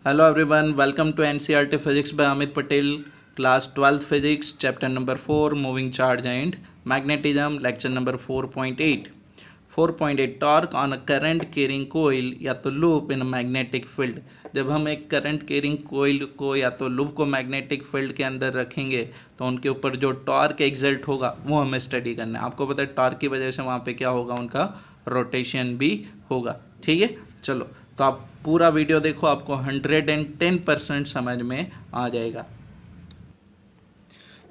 Hello everyone, welcome to NCERT Physics by Amit Patel, class 12th Physics, chapter number 4, Moving Charge and Magnetism, lecture number 4.8. 4.8 Torque on a current carrying coil या तो loop in magnetic field. जब हम एक current carrying कोयल को या तो loop को magnetic field के अंदर रखेंगे तो उनके ऊपर जो टॉर्क एग्जर्ट होगा वो हमें स्टडी करना है। आपको पता है टॉर्क की वजह से वहाँ पे क्या होगा, उनका रोटेशन भी होगा। ठीक है, चलो तो आप पूरा वीडियो देखो, आपको 110% समझ में आ जाएगा।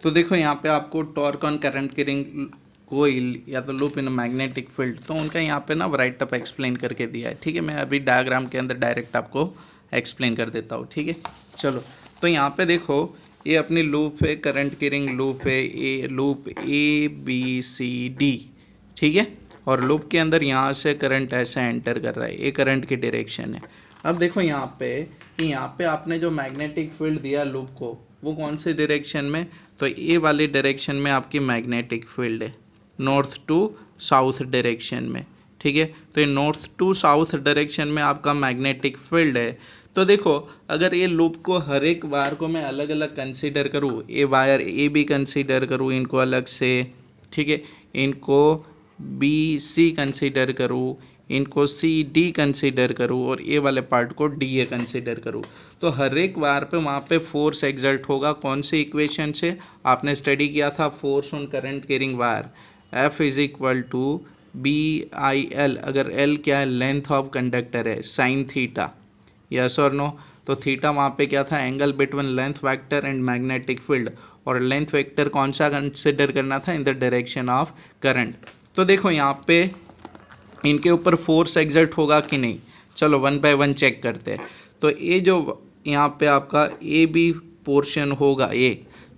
तो देखो यहाँ पे आपको torque on current carrying coil या तो लूप इन मैग्नेटिक फील्ड, तो उनका यहाँ पे ना राइट अप एक्सप्लेन करके दिया है। ठीक है, मैं अभी डायग्राम के अंदर डायरेक्ट आपको एक्सप्लेन कर देता हूँ। ठीक है, चलो तो यहाँ पे देखो ये अपनी लूप है, करंट कैरिंग लूप है, ए लूप ABCD। ठीक है, और लूप के अंदर यहाँ से करंट ऐसे एंटर कर रहा है, ये करंट की डायरेक्शन है। अब देखो यहाँ पे कि यहाँ पे आपने जो मैग्नेटिक फील्ड दिया लूप को, वो कौन सी डायरेक्शन में, तो ये वाली डायरेक्शन में आपकी मैग्नेटिक फील्ड है, नॉर्थ टू साउथ डायरेक्शन में। ठीक है, तो ये नॉर्थ टू साउथ डायरेक्शन में आपका मैग्नेटिक फील्ड है। तो देखो अगर ये लूप को हर एक वायर को मैं अलग अलग कंसीडर करूँ, ये वायर ए भी कंसीडर करूँ इनको अलग से, ठीक है, इनको BC कंसीडर करूँ, इनको CD कंसीडर करूँ और ये वाले पार्ट को DA कंसीडर करूँ, तो हर एक वायर पे वहाँ पे फोर्स एग्जर्ट होगा। कौन सी इक्वेशन से आपने स्टडी किया था, force on current carrying wire, F is equal to BIL। अगर L क्या है, लेंथ ऑफ कंडक्टर है, साइन थीटा, यस और नो। तो थीटा वहाँ पे क्या था, angle between length vector and magnetic field, और लेंथ वेक्टर कौन सा कंसिडर करना था, in the direction of current. तो देखो यहाँ पे इनके ऊपर फोर्स एग्जर्ट होगा कि नहीं, चलो वन बाय वन चेक करते हैं। तो ये जो यहाँ पे आपका AB पोर्शन होगा ये,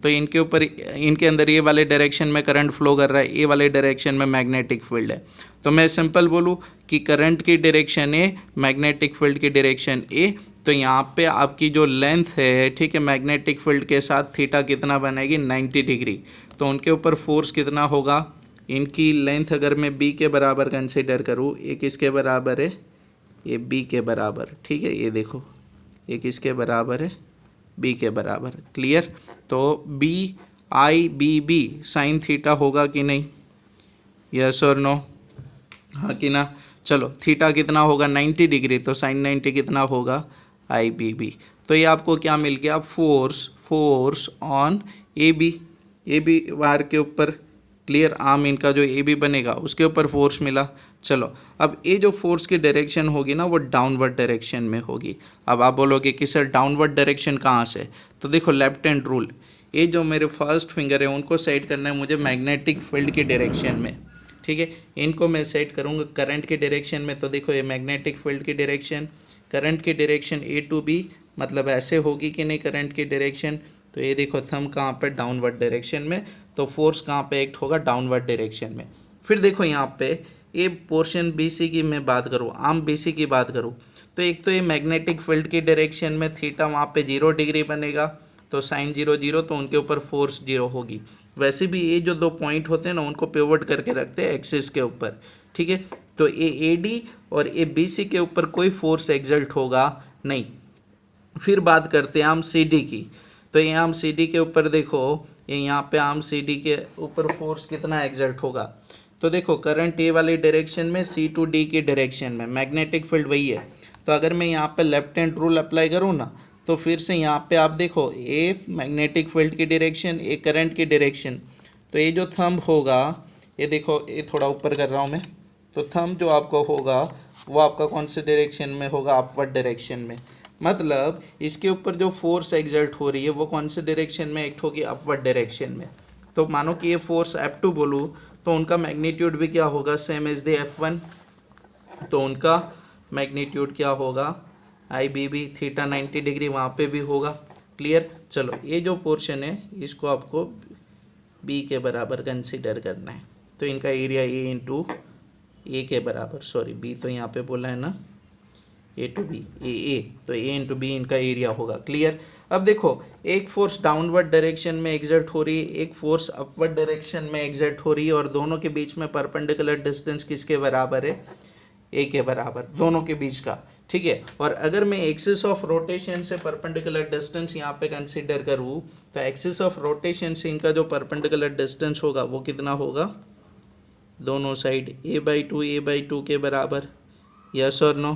तो इनके ऊपर इनके अंदर ये वाले डायरेक्शन में करंट फ्लो कर रहा है, ये वाले डायरेक्शन में मैग्नेटिक फील्ड है। तो मैं सिंपल बोलूँ कि करंट की डायरेक्शन ए, मैग्नेटिक फील्ड की डायरेक्शन ए। तो यहाँ पे आपकी जो लेंथ है, ठीक है, मैग्नेटिक फील्ड के साथ थीटा कितना बनेगी, 90 डिग्री। तो उनके ऊपर फोर्स कितना होगा, इनकी लेंथ अगर मैं B के बराबर कंसिडर करूँ, ये किसके बराबर है, ये B के बराबर। ठीक है, ये देखो ये किसके बराबर है, B के बराबर। क्लियर, तो BIBB साइन थीटा होगा कि नहीं, यस और नो, हाँ कि ना। चलो थीटा कितना होगा, 90 डिग्री, तो साइन 90 कितना होगा, IBB। तो ये आपको क्या मिल गया, फोर्स ऑन AB वायर के ऊपर। क्लियर, आर्म इनका जो AB बनेगा उसके ऊपर फोर्स मिला। चलो अब ये जो फोर्स की डायरेक्शन होगी ना, वो डाउनवर्ड डायरेक्शन में होगी। अब आप बोलोगे कि सर डाउनवर्ड डायरेक्शन कहाँ से, तो देखो लेफ्ट हैंड रूल, ये जो मेरे फर्स्ट फिंगर है उनको सेट करना है मुझे मैग्नेटिक फील्ड की डायरेक्शन में। ठीक है, इनको मैं सेट करूँगा करंट की डायरेक्शन में। तो देखो ये मैग्नेटिक फील्ड की डायरेक्शन, करंट की डायरेक्शन A to B, मतलब ऐसे होगी कि नहीं करंट की डायरेक्शन। तो ये देखो थंब कहाँ पे, डाउनवर्ड डायरेक्शन में, तो फोर्स कहाँ पे एक्ट होगा, डाउनवर्ड डायरेक्शन में। फिर देखो यहाँ पे ये पोर्शन BC की मैं बात करूँ, आर्म BC की बात करूँ, तो एक तो ये मैग्नेटिक फील्ड की डायरेक्शन में थीटा वहाँ पे 0 डिग्री बनेगा, तो साइन 0 0, तो उनके ऊपर फोर्स 0 होगी। वैसे भी ये जो दो पॉइंट होते हैं ना, उनको पिवट करके रखते हैं एक्सिस के ऊपर। ठीक है, तो ये AD और ये BC के ऊपर कोई फोर्स एग्जर्ट होगा नहीं। फिर बात करते हैं आर्म CD की, तो ये आर्म CD के ऊपर देखो, ये यहाँ पे आर्म CD के ऊपर फोर्स कितना एग्जर्ट होगा। तो देखो करंट ए वाली डायरेक्शन में, C to D की डायरेक्शन में, मैग्नेटिक फील्ड वही है। तो अगर मैं यहाँ पे लेफ्ट हैंड रूल अप्लाई करूँ ना, तो फिर से यहाँ पे आप देखो ए मैग्नेटिक फील्ड की डायरेक्शन, ए करंट की डायरेक्शन। तो ये जो थंब होगा, ये देखो ये थोड़ा ऊपर कर रहा हूँ मैं, तो थंब जो आपको होगा वो आपका कौन से डायरेक्शन में होगा, अपवर्ड डायरेक्शन में। मतलब इसके ऊपर जो फोर्स एग्जर्ट हो रही है वो कौन से डायरेक्शन में एक्ट होगी, अपवर्ड डायरेक्शन में। तो मानो कि ये फोर्स F2 बोलूँ, तो उनका मैग्नीट्यूड भी क्या होगा, सेम एज द F1। तो उनका मैग्नीट्यूड क्या होगा, IBB, थीटा 90 डिग्री वहाँ पे भी होगा। क्लियर, चलो ये जो पोर्शन है इसको आपको B के बराबर कंसिडर करना है। तो इनका एरिया A इंटू A के बराबर, सॉरी B तो यहाँ पे बोला है ना, A to B, A, तो A इंटू B इनका एरिया होगा। क्लियर, अब देखो एक फोर्स डाउनवर्ड डायरेक्शन में एग्जर्ट हो रही है, एक फोर्स अपवर्ड डायरेक्शन में एग्जर्ट हो रही है, और दोनों के बीच में परपेंडिकुलर डिस्टेंस किसके बराबर है, A के बराबर, दोनों के बीच का। ठीक है। और अगर मैं एक्सिस ऑफ रोटेशन से परपेंडिकुलर डिस्टेंस यहाँ पे कंसीडर करूँ तो एक्सिस ऑफ रोटेशन से इनका जो परपेंडिकुलर डिस्टेंस होगा वो कितना होगा, दोनों साइड a/2 के बराबर, यस और नो,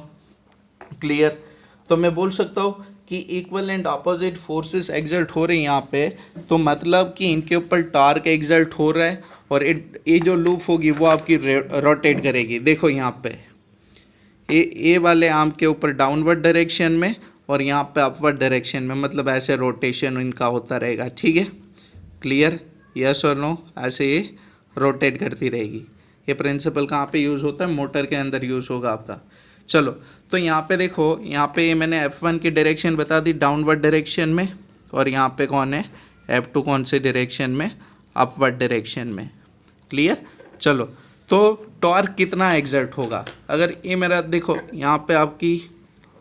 क्लियर। तो मैं बोल सकता हूँ कि equal and opposite forces exert हो रहे हैं यहाँ पे, तो मतलब कि इनके ऊपर टॉर्क एक्सर्ट हो रहा है और ये जो लूप होगी वो आपकी रोटेट करेगी। देखो यहाँ पे ए वाले आर्म के ऊपर डाउनवर्ड डायरेक्शन में और यहाँ पे अपवर्ड डायरेक्शन में, मतलब ऐसे रोटेशन इनका होता रहेगा, ठीक है, क्लियर, यस और नो। ऐसे ये रोटेट करती रहेगी। ये प्रिंसिपल कहाँ पे यूज़ होता है, मोटर के अंदर यूज़ होगा आपका। चलो तो यहाँ पे देखो, यहाँ पे ये मैंने F1 की डायरेक्शन बता दी डाउनवर्ड डायरेक्शन में, और यहाँ पे कौन है F2 कौन से डायरेक्शन में, अपवर्ड डायरेक्शन में, क्लियर। चलो तो टॉर्क कितना एग्जर्ट होगा, अगर ये मेरा देखो यहाँ पे आपकी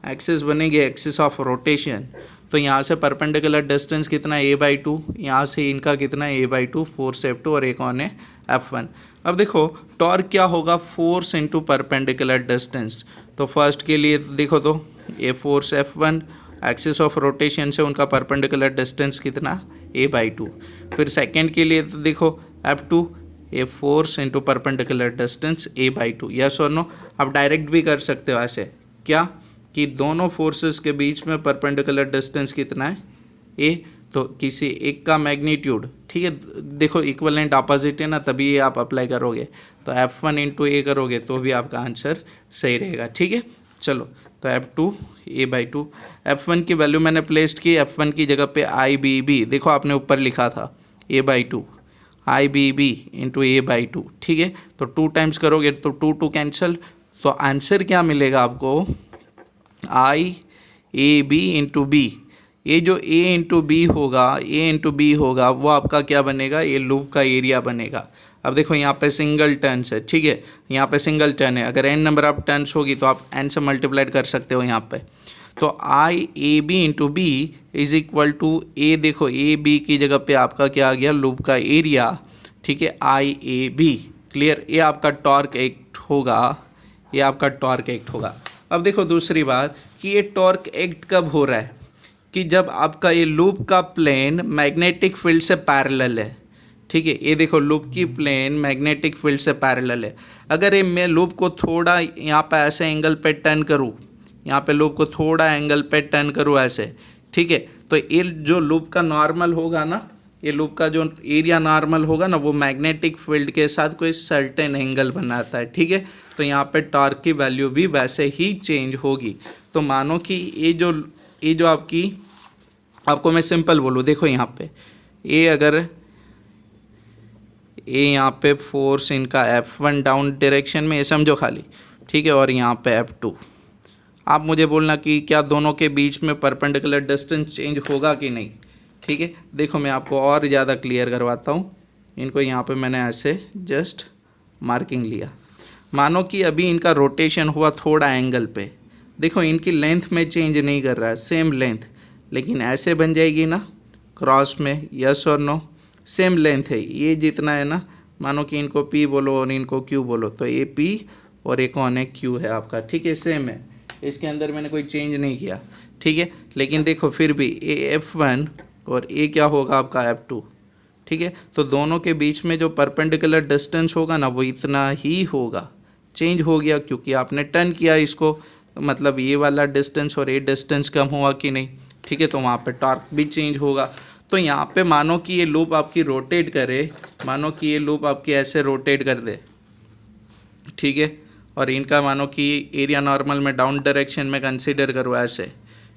एक्सिस बनेगी एक्सिस ऑफ रोटेशन, तो यहाँ से परपेंडिकुलर डिस्टेंस कितना a/2, यहाँ से इनका कितना a/2, फोर्स F2 और एक कौन है F1। अब देखो टॉर्क क्या होगा, फोर्स इनटू परपेंडिकुलर डिस्टेंस। तो फर्स्ट के लिए देखो तो ये force F1, axis of rotation से उनका परपेंडिकुलर डिस्टेंस कितना a/2। फिर सेकंड के लिए तो देखो F2, a force into perpendicular distance a/2, yes और नो। आप डायरेक्ट भी कर सकते हो ऐसे, क्या कि दोनों फोर्सेस के बीच में परपेंडिकुलर डिस्टेंस कितना है a, तो किसी एक का मैग्नीट्यूड, ठीक है, देखो इक्वलेंट अपोजिट है ना, तभी ये आप अप्लाई करोगे, तो F1 इंटू a करोगे तो भी आपका आंसर सही रहेगा, ठीक है। चलो तो F2 a/2, F1 की वैल्यू मैंने प्लेस्ड की, F1 की जगह पे IBB, देखो आपने ऊपर लिखा था a/2, IBB इंटू a/2, ठीक है। तो 2 टाइम्स करोगे तो 2 कैंसिल, तो आंसर क्या मिलेगा आपको, IAB इंटू बी। ये जो A इंटू बी होगा वो आपका क्या बनेगा, ये लूप का एरिया बनेगा। अब देखो यहाँ पे सिंगल टर्न्स है, ठीक है, यहाँ पे सिंगल टर्न है, अगर n नंबर ऑफ टर्न्स होगी तो आप n से मल्टीप्लाइड कर सकते हो यहाँ पे। तो IAB into B is equal to A, देखो AB की जगह पे आपका क्या आ गया, लूप का एरिया, ठीक है, IAB, क्लियर। ये आपका टॉर्क एक्ट होगा, ये आपका टॉर्क एक्ट होगा। अब देखो दूसरी बात कि ये टॉर्क एक्ट कब हो रहा है, कि जब आपका ये लूप का प्लेन मैग्नेटिक फील्ड से पैरेलल है, ठीक है। ये देखो लूप की प्लेन मैग्नेटिक फील्ड से पैरेलल है। अगर ये मैं लूप को थोड़ा यहाँ पे ऐसे एंगल पे टर्न करूँ, यहाँ पे लूप को थोड़ा एंगल पे टर्न करूँ ऐसे, ठीक है, तो ये जो लूप का नॉर्मल होगा ना, ये लूप का जो एरिया नॉर्मल होगा ना, वो मैग्नेटिक फील्ड के साथ कोई सर्टेन एंगल बनाता है, ठीक है। तो यहाँ पे टॉर्क की वैल्यू भी वैसे ही चेंज होगी। तो मानो कि ये जो आपको मैं सिंपल बोलूँ, देखो यहाँ पे अगर यहाँ पे फोर्स इनका F1 डाउन डायरेक्शन में, ये समझो खाली, ठीक है, और यहाँ पे F2, आप मुझे बोलना कि क्या दोनों के बीच में परपेंडिकुलर डिस्टेंस चेंज होगा कि नहीं, ठीक है। देखो मैं आपको और ज़्यादा क्लियर करवाता हूँ, इनको यहाँ पे मैंने ऐसे जस्ट मार्किंग लिया। मानो कि अभी इनका रोटेशन हुआ थोड़ा एंगल पे, देखो इनकी लेंथ में चेंज नहीं कर रहा है, सेम लेंथ, लेकिन ऐसे बन जाएगी ना क्रॉस में, यस और नो, सेम लेंथ है, ये जितना है ना, मानो कि इनको P बोलो और इनको Q बोलो, तो ये P और एक कौन है Q है आपका, ठीक है, सेम है, इसके अंदर मैंने कोई चेंज नहीं किया, ठीक है। लेकिन देखो फिर भी ये F1 और ये क्या होगा आपका F2, ठीक है। तो दोनों के बीच में जो परपेंडिकुलर डिस्टेंस होगा ना, वो इतना ही होगा, चेंज हो गया क्योंकि आपने टर्न किया इसको, तो मतलब ये वाला डिस्टेंस और ये डिस्टेंस कम हुआ कि नहीं, ठीक है, तो वहाँ पे टॉर्क भी चेंज होगा। तो यहाँ पे मानो कि ये लूप आपकी रोटेट करे, मानो कि ये लूप आपकी ऐसे रोटेट कर दे, ठीक है, और इनका मानो कि एरिया नॉर्मल में डाउन डायरेक्शन में कंसीडर करो ऐसे,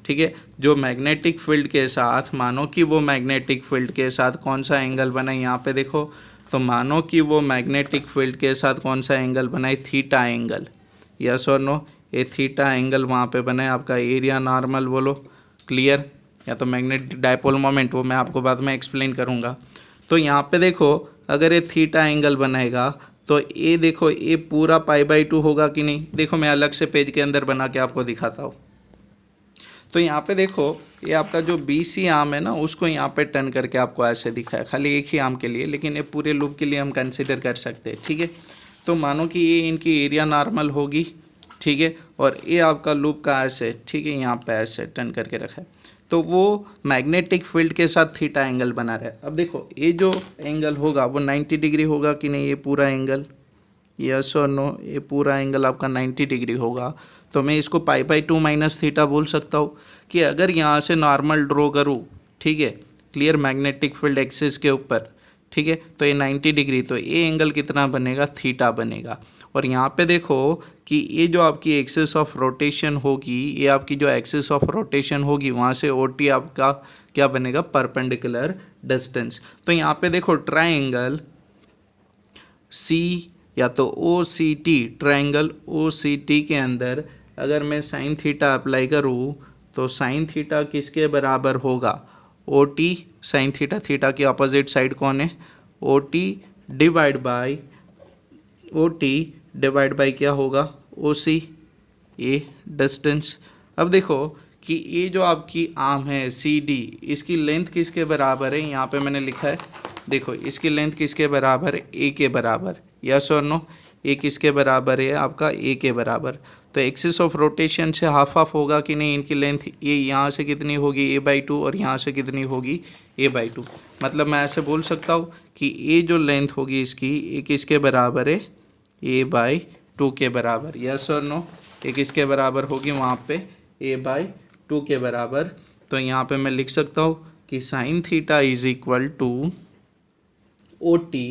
ठीक है। जो मैग्नेटिक फील्ड के साथ, मानो कि वो मैग्नेटिक फील्ड के साथ कौन सा एंगल बना है यहाँ पे देखो, तो मानो कि वो मैग्नेटिक फील्ड के साथ कौन सा एंगल बना है, थीटा एंगल, यस और नो। ये थीटा एंगल वहाँ पे बना है, आपका एरिया नॉर्मल बोलो, क्लियर, या तो मैग्नेटिक डायपोल मोमेंट, वो मैं आपको बाद में एक्सप्लेन करूँगा। तो यहाँ पे देखो अगर ये थीटा एंगल बनाएगा तो ये देखो ये पूरा π/2 होगा कि नहीं, देखो मैं अलग से पेज के अंदर बना के आपको दिखाता हूँ। तो यहाँ पे देखो ये आपका जो BC आर्म है ना, उसको यहाँ पे टर्न करके आपको ऐसे दिखा है, खाली एक ही आर्म के लिए, लेकिन ये पूरे लूप के लिए हम कंसिडर कर सकते हैं, ठीक है। तो मानो कि ये इनकी एरिया नॉर्मल होगी, ठीक है, और ये आपका लूप का ऐसे, ठीक है, यहाँ पे ऐसे टर्न करके रखा है, तो वो मैग्नेटिक फील्ड के साथ थीटा एंगल बना रहा है। अब देखो ये जो एंगल होगा वो 90 डिग्री होगा कि नहीं, ये पूरा एंगल, यस और नो, ये पूरा एंगल आपका 90 डिग्री होगा। तो मैं इसको π/2 माइनस थीटा बोल सकता हूँ कि अगर यहाँ से नॉर्मल ड्रॉ करूँ, ठीक है, क्लियर मैग्नेटिक फील्ड एक्सिस के ऊपर, ठीक है, तो ये 90 डिग्री, तो ये एंगल कितना बनेगा, थीटा बनेगा। और यहाँ पे देखो कि ये जो आपकी एक्सिस ऑफ रोटेशन होगी, ये आपकी जो एक्सिस ऑफ रोटेशन होगी वहाँ से OT आपका क्या बनेगा, परपेंडिकुलर डिस्टेंस। तो यहाँ पे देखो ट्राइंगल C या तो OCT, ट्राइंगल OCT के अंदर अगर मैं साइन थीटा अप्लाई करूँ तो साइन थीटा किसके बराबर होगा, OT साइन थीटा, थीटा की अपोजिट साइड कौन है, OT डिवाइड बाय क्या होगा, OC, ये डिस्टेंस। अब देखो कि ये जो आपकी आर्म है CD, इसकी लेंथ किसके बराबर है, यहाँ पे मैंने लिखा है, देखो इसकी लेंथ किसके बराबर है, A के बराबर, यस और नो, ये किसके बराबर है आपका, A के बराबर। तो एक्सिस ऑफ रोटेशन से हाफ हाफ होगा कि नहीं, इनकी लेंथ ये यहाँ से कितनी होगी, A/2, और यहाँ से कितनी होगी, A/2। मतलब मैं ऐसे बोल सकता हूँ कि ये जो लेंथ होगी इसकी, ये किसके बराबर है, A/2 के बराबर, यस और नो, ये किसके बराबर होगी वहाँ पे, A/2 के बराबर। तो यहाँ पे मैं लिख सकता हूँ कि sine theta is equal to OT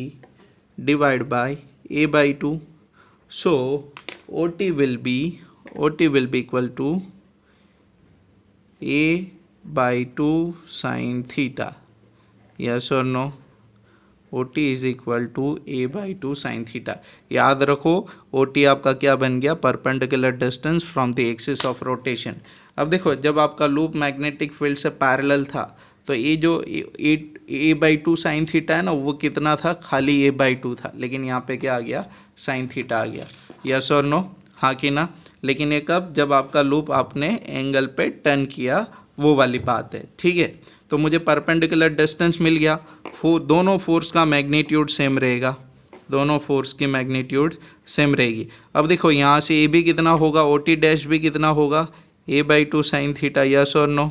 divide by A/2। So OT will be equal to A/2 sin theta, yes or no, OT is equal to A/2 sin theta। याद रखो OT आपका क्या बन गया, perpendicular distance from the axis of rotation. अब देखो जब आपका लूप मैग्नेटिक फील्ड से पैरेलल था तो ये जो A/2 साइन थीटा है ना, वो कितना था, खाली A/2 था, लेकिन यहाँ पे क्या आ गया, साइन थीटा आ गया, यस और नो, हाँ कि ना। लेकिन ये कब, जब आपका लूप आपने एंगल पे टर्न किया, वो वाली बात है, ठीक है। तो मुझे परपेंडिकुलर डिस्टेंस मिल गया, दोनों फोर्स का मैग्नीट्यूड सेम रहेगा, दोनों फोर्स की मैग्नीट्यूड सेम रहेगी। अब देखो यहाँ से ए भी कितना होगा, OT डैश भी कितना होगा, A/2 साइन थीटा, यस और नो,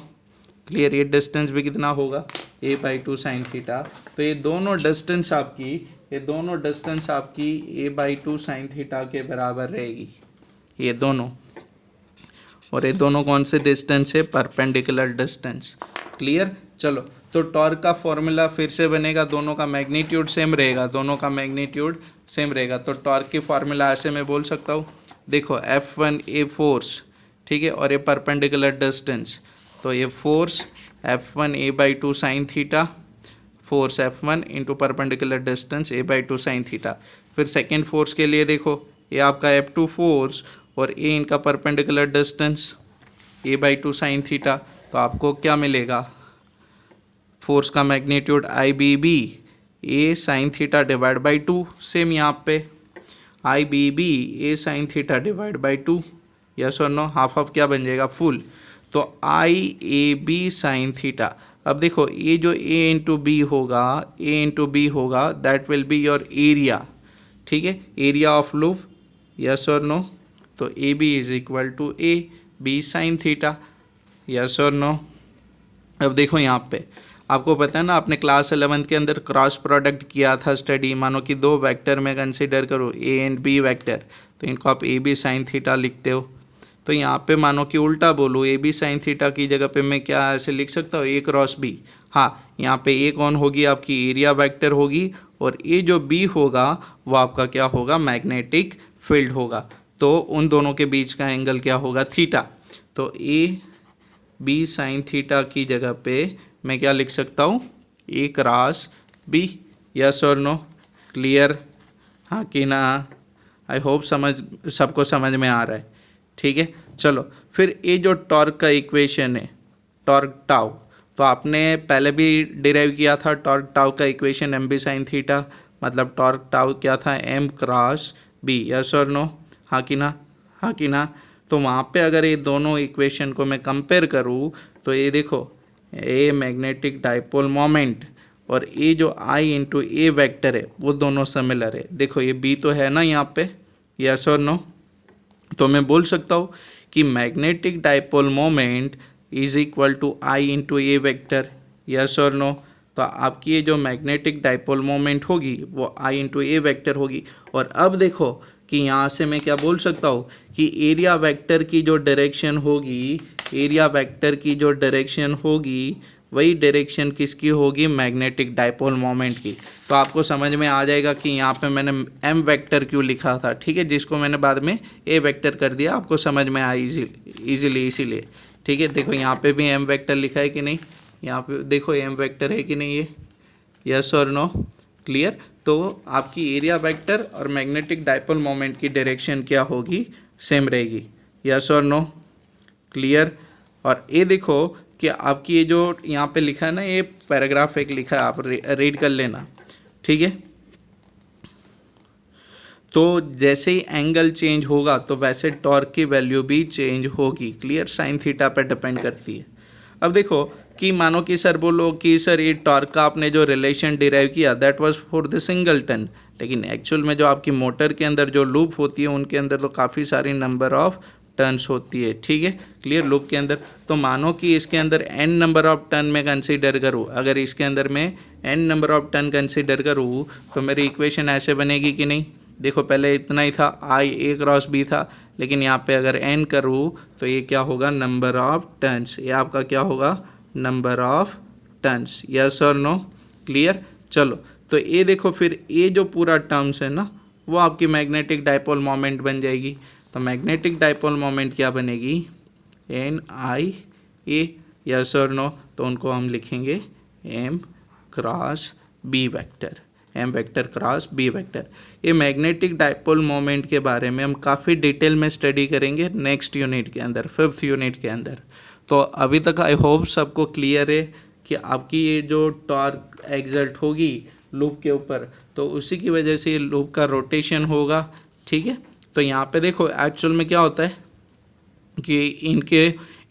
क्लियर। ये डिस्टेंस भी कितना होगा, A/2 साइन थीटा। तो ये दोनों डिस्टेंस आपकी A/2 साइन थीटा के बराबर रहेगी, ये दोनों। और ये दोनों कौन से डिस्टेंस है, परपेंडिकुलर डिस्टेंस, क्लियर। चलो तो टॉर्क का फॉर्मूला फिर से बनेगा, दोनों का मैग्नीट्यूड सेम रहेगा, तो टॉर्क की फार्मूला ऐसे मैं बोल सकता हूँ, देखो F1 ए फोर्स, ठीक है, और ये परपेंडिकुलर डिस्टेंस, तो ये force F1 A/2 sine theta, force F1 into perpendicular distance A/2 sine theta. फिर सेकेंड फोर्स के लिए देखो, ये आपका F2 फोर्स और ये इनका perpendicular distance A/2 sine theta. तो आपको क्या मिलेगा, फोर्स का magnitude IBB A sine theta divide by 2, same यहाँ पे IBB A sine theta divide by 2, yes और नो, हाफ हाफ क्या बन जाएगा, फुल। तो IAB साइन थीटा। अब देखो ये जो A इंटू बी होगा that will be your area, ठीक है, एरिया ऑफ लूप, यस और नो। तो AB is equal to AB sine theta, yes और नो। अब देखो यहाँ पे आपको पता है ना, आपने क्लास 11th के अंदर क्रॉस प्रोडक्ट किया था स्टडी। मानो कि दो वेक्टर में कंसिडर करो A एंड B वेक्टर, तो इनको आप AB साइन थीटा लिखते हो। तो यहाँ पे मानो कि उल्टा बोलो, AB साइन थीटा की जगह पे मैं क्या ऐसे लिख सकता हूँ, A क्रॉस B। हाँ, यहाँ पे A कौन होगी, आपकी एरिया वेक्टर होगी, और A जो B होगा वो आपका क्या होगा, मैग्नेटिक फील्ड होगा। तो उन दोनों के बीच का एंगल क्या होगा, थीटा। तो AB साइन थीटा की जगह पे मैं क्या लिख सकता हूँ, A क्रॉस B, यस और नो, क्लियर, हाँ कि ना। आई होप सबको समझ में आ रहा है, ठीक है। चलो फिर ये जो टॉर्क का इक्वेशन है, टॉर्क टाउ, तो आपने पहले भी डिराइव किया था टॉर्क टाउ का इक्वेशन, MB साइन थीटा, मतलब टॉर्क टाउ क्या था, M क्रॉस B, यस और नो, हाँ कि ना। तो वहाँ पे अगर ये दोनों इक्वेशन को मैं कंपेयर करूँ तो ये देखो, ए मैग्नेटिक डाइपोल मोमेंट और ये जो I इंटू A वेक्टर है वो दोनों सिमिलर है। देखो ये B तो है ना यहाँ पे, यस और नो, तो मैं बोल सकता हूँ कि magnetic dipole moment is equal to I into A vector, yes और नो। तो आपकी ये जो मैग्नेटिक डाइपोल मोमेंट होगी वो आई इंटू ए वेक्टर होगी। और अब देखो कि यहाँ से मैं क्या बोल सकता हूँ कि एरिया वेक्टर की जो डायरेक्शन होगी, एरिया वेक्टर की जो डायरेक्शन होगी वही डायरेक्शन किसकी होगी, मैग्नेटिक डाइपोल मोमेंट की। तो आपको समझ में आ जाएगा कि यहाँ पे मैंने एम वेक्टर क्यों लिखा था, ठीक है, जिसको मैंने बाद में ए वेक्टर कर दिया, आपको समझ में आया इजीली इसीलिए, ठीक है। देखो यहाँ पे भी एम वेक्टर लिखा है कि नहीं, यहाँ पे देखो एम वेक्टर है कि नहीं, ये यस और नो, क्लियर। तो आपकी एरिया वेक्टर और मैग्नेटिक डाइपोल मोमेंट की डायरेक्शन क्या होगी, सेम रहेगी, यस और नो, क्लियर। और ये देखो कि आपकी ये जो यहाँ पे लिखा है ना, ये पैराग्राफ एक लिखा है, आप रीड कर लेना, ठीक है। तो जैसे ही एंगल चेंज होगा तो वैसे टॉर्क की वैल्यू भी चेंज होगी, क्लियर, साइन थीटा पर डिपेंड करती है। अब देखो कि मानो कि सर बोलो कि सर ये टॉर्क का आपने जो रिलेशन डिराइव किया that was for the singleton, लेकिन एक्चुअल में जो आपकी मोटर के अंदर जो लूप होती है उनके अंदर तो काफ़ी सारी नंबर ऑफ टर्न्स होती है, ठीक है, क्लियर, लूप के अंदर। तो मानो कि इसके अंदर n नंबर ऑफ टर्न में कंसीडर करूँ, अगर इसके अंदर मैं n number of turn consider करूँ तो मेरी इक्वेशन ऐसे बनेगी कि नहीं। देखो पहले इतना ही था, आई ए क्रॉस बी था, लेकिन यहाँ पे अगर n करूँ तो ये क्या होगा, नंबर ऑफ टर्न्स, ये आपका क्या होगा, नंबर ऑफ टर्न्स, यस और नो, क्लियर। चलो तो ये देखो फिर ये जो पूरा टर्म्स है ना वो आपकी मैग्नेटिक डाइपोल मोमेंट बन जाएगी। तो मैग्नेटिक डाइपोल मोमेंट क्या बनेगी, एन आई ए, यस और नो। तो उनको हम लिखेंगे M cross B vector, M vector cross B vector. ये मैग्नेटिक डाइपोल मोमेंट के बारे में हम काफ़ी डिटेल में स्टडी करेंगे नेक्स्ट यूनिट के अंदर, 5th यूनिट के अंदर। तो अभी तक आई होप सबको क्लियर है कि आपकी ये जो टॉर्क एक्सर्ट होगी लूप के ऊपर, तो उसी की वजह से ये लूप का रोटेशन होगा, ठीक है। तो यहाँ पे देखो एक्चुअल में क्या होता है कि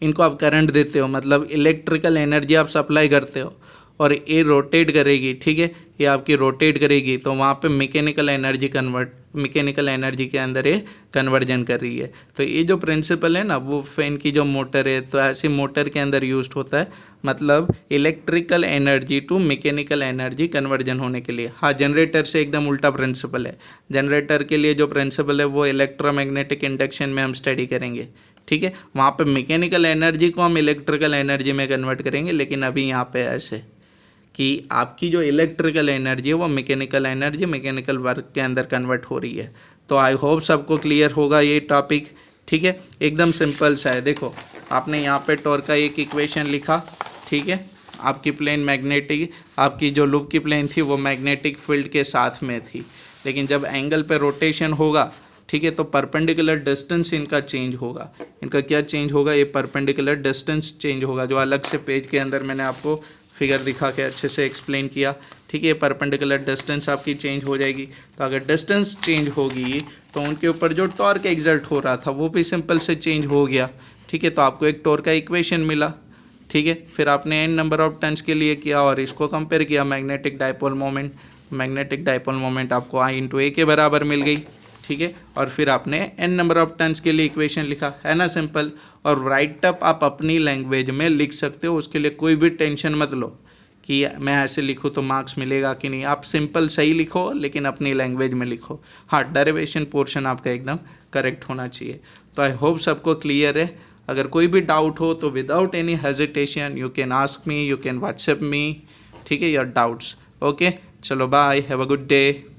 इनको आप करंट देते हो, मतलब इलेक्ट्रिकल एनर्जी आप सप्लाई करते हो और ये रोटेट करेगी, ठीक है, ये आपकी रोटेट करेगी, तो वहाँ पे मैकेनिकल एनर्जी के अंदर ये कन्वर्जन कर रही है। तो ये जो प्रिंसिपल है ना वो फैन की जो मोटर है तो ऐसी मोटर के अंदर यूज होता है, मतलब electrical energy to mechanical energy conversion होने के लिए। हाँ, जनरेटर से एकदम उल्टा प्रिंसिपल है। जनरेटर के लिए जो प्रिंसिपल है वो इलेक्ट्रोमैग्नेटिक इंडक्शन में हम स्टडी करेंगे, ठीक है। वहाँ पे मैकेनिकल एनर्जी को हम इलेक्ट्रिकल एनर्जी में कन्वर्ट करेंगे, लेकिन अभी यहाँ पे ऐसे कि आपकी जो इलेक्ट्रिकल एनर्जी है वो मैकेनिकल एनर्जी, मैकेनिकल वर्क के अंदर कन्वर्ट हो रही है। तो आई होप सबको क्लियर होगा ये टॉपिक, ठीक है, एकदम सिंपल सा है। देखो आपने यहाँ पे टॉर्क का एक इक्वेशन लिखा, ठीक है, आपकी प्लेन मैग्नेटिक, आपकी जो लूप की प्लेन थी वो मैग्नेटिक फील्ड के साथ में थी, लेकिन जब एंगल पे रोटेशन होगा, ठीक है, तो परपेंडिकुलर डिस्टेंस इनका चेंज होगा। इनका क्या चेंज होगा, ये परपेंडिकुलर डिस्टेंस चेंज होगा, जो अलग से पेज के अंदर मैंने आपको फिगर दिखा के अच्छे से एक्सप्लेन किया, ठीक है। परपेंडिकुलर डिस्टेंस आपकी चेंज हो जाएगी। तो अगर डिस्टेंस चेंज होगी तो उनके ऊपर जो टॉर्क एक्सर्ट हो रहा था वो भी सिंपल से चेंज हो गया, ठीक है। तो आपको एक टॉर्क का इक्वेशन मिला, ठीक है। फिर आपने एन नंबर ऑफ टर्न्स के लिए किया और इसको कंपेयर किया magnetic dipole moment. Magnetic dipole moment आपको आई इंटू ए के बराबर मिल गई, ठीक है। और फिर आपने एन नंबर ऑफ टर्न्स के लिए इक्वेशन लिखा, है ना, सिंपल। और राइट अप आप अपनी लैंग्वेज में लिख सकते हो, उसके लिए कोई भी टेंशन मत लो कि मैं ऐसे लिखूँ तो मार्क्स मिलेगा कि नहीं। आप सिंपल सही लिखो लेकिन अपनी लैंग्वेज में लिखो। हाँ, डेरिवेशन पोर्शन आपका एकदम करेक्ट होना चाहिए। तो आई होप सबको क्लियर है। अगर कोई भी डाउट हो तो without any hesitation you can ask me, you can WhatsApp me, ठीक है, योर डाउट्स। ओके, चलो bye, have a good day.